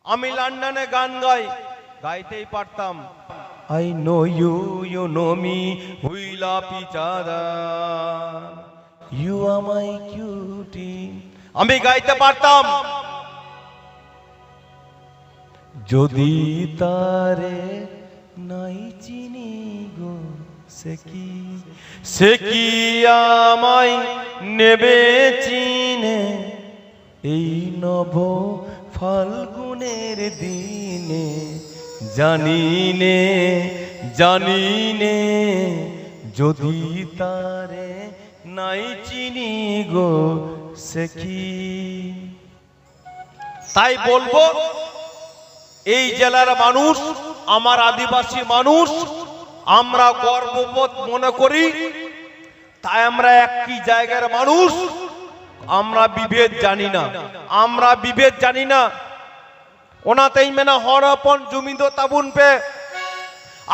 আমি লন্ডনে গান গাই, গাইতেই পারতাম I know you, you know me, we love each other, you are my cutie, আমি গাইতে পারতাম। যদি তারে নাই চিনি গো সে কি আমায় নেবে চিনে এই নব ফাল্গুনের দিনে, জানিনে জানিনে যদি তারে নাই চিনি গো সে কি। তাই বলবো এই জেলার মানুষ, আমার আদিবাসী মানুষ, আমরা গর্ববোধ মনে করি, তাই আমরা একই জায়গার মানুষ, আমরা বিভেদ জানি না, আমরা বিভেদ জানি না। ওনাতেই মেনা হরপন জমিদো তাবুন পে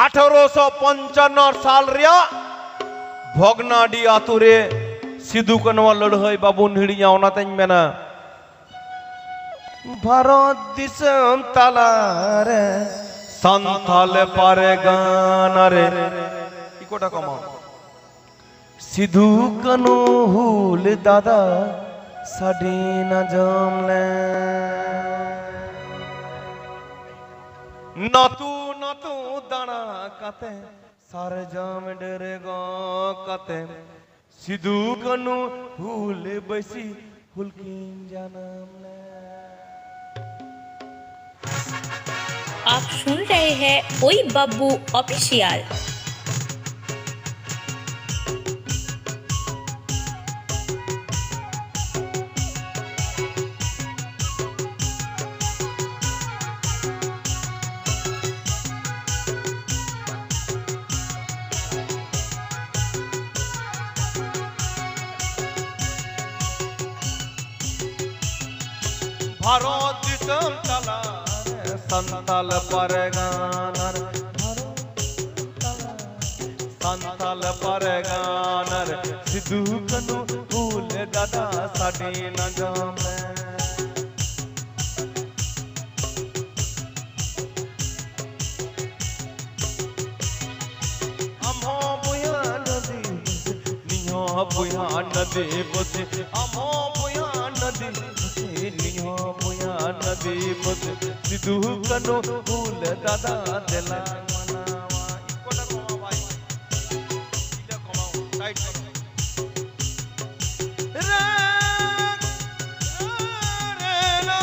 1855 साल रिया भोगनाडी आतुरे सिद्धू कनवा लड़ाई बाबू हिड़िया ओनातेई मेना भारत दिसम तालारे संथाल पारे गानारे इकोटा कमा सिद्धू कनु हुल दादा साडी ना जमले नतु नतु दाना काते सारे जाम डरे गो काते सिद्धू कनु हुल बैसी हुलकिन जानम ले। आप सुन रहे हैं ओई बब्बू ऑफिशियल। भारत दिसम तला संताल परगानर संताल परगानर सिद्धू कनु फूल दादा साडी ना जामे अमो बुया नदी नियो बुया नदी बसे अमो बुया नदी नियो बुया नदी बसे सिद्धू कनु फूल दादा दिला मनावा इकोटा कमा भाई इला कमाओ टाइट करो रे रे ला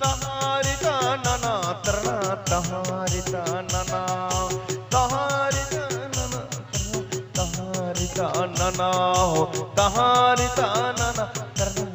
तहारी दाना तरना तहारी दाना तहारी दाना तहारी दाना हो तहारी दाना तरना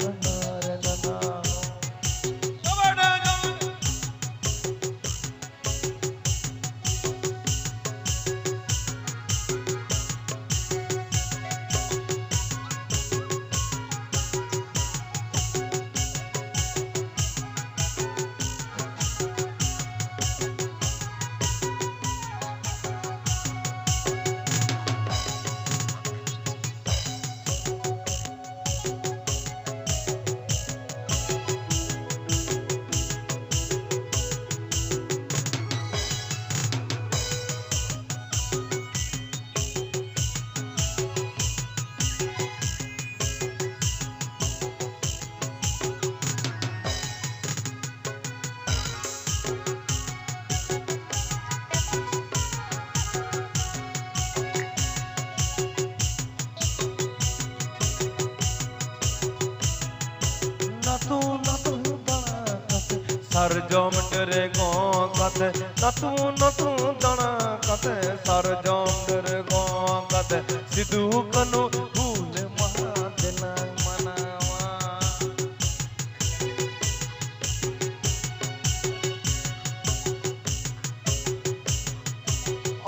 सरजम डरे गो कते नतु नतु दाना कते सरजम डरे गो कते सिद्धू कनु फूल महा दिला मनावा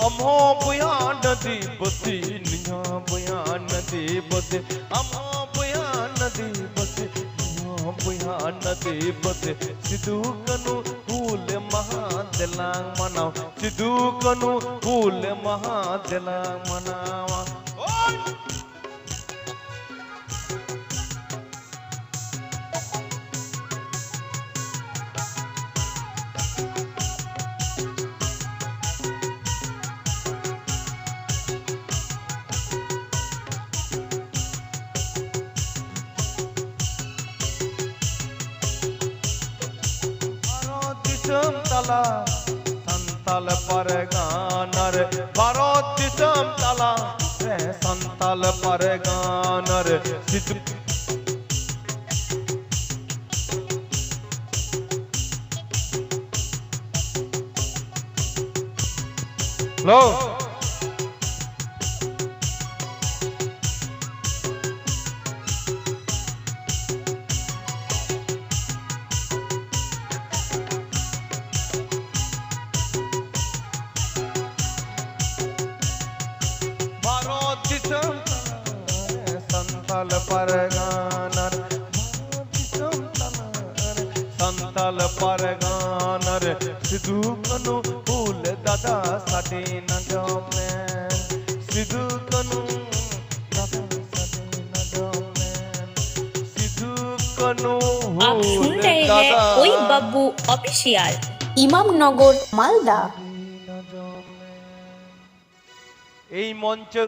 अमो बुया नदी बसी निया बुया नदी बसी अमो बुया नदी बसी बुया नदी बसे सिद्धू कनु फूल महा दिलांग मनाओ सिद्धू कनु फूल महा दिलांग मनावा তালা संताल परगानर भारत दिसम ताला रे संताल परगानर सिद्ध लो संताल परगानर संताल परगानर सिद्धू कनु फूल दादा साडे न जमे सिद्धू कनु दादा साडे न जमे सिद्धू कनु आप सुन रहे हैं ওই বাব্বু অফিসিয়াল, ইমামনগর, মালদা। এই মঞ্চের